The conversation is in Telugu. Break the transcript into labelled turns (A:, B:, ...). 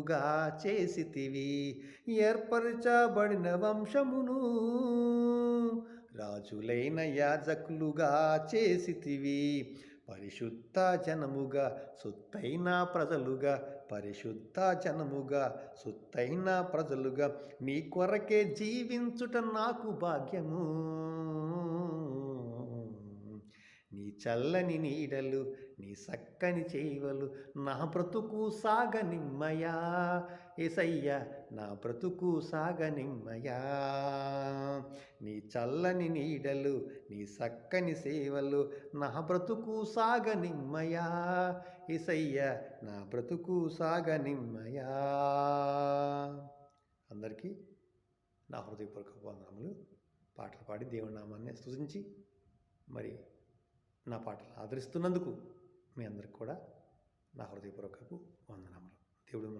A: జనముగా చేసితివి. ఏర్పరచబడిన వంశమును రాజులైన యాజకులుగా చేసితివి. పరిశుద్ధ జనముగా సొత్తైన ప్రజలుగా, పరిశుద్ధ జనముగా సొత్తైన ప్రజలుగా నీ కొరకే జీవించుట నాకు భాగ్యము. నీ చల్లని నీడలు, నీ సక్కని చేవలు నా బ్రతుకు సాగనిమ్మయా. యేసయ్యా నా బ్రతుకు సాగనిమ్మయా. నీ చల్లని నీడలు, నీ సక్కని సేవలు నా బ్రతుకు సాగనిమ్మయా. యేసయ్యా నా బ్రతుకు సాగనిమ్మయా. అందరికీ నా హృదయపూర్వక వందనములు. పాటలు పాడి దేవుని నామాన్ని స్తుతించి మరి నా పాటలు ఆదరిస్తున్నందుకు మీ అందరికి కూడా నా హృదయపూర్వకపు వందనములు. దేవుడు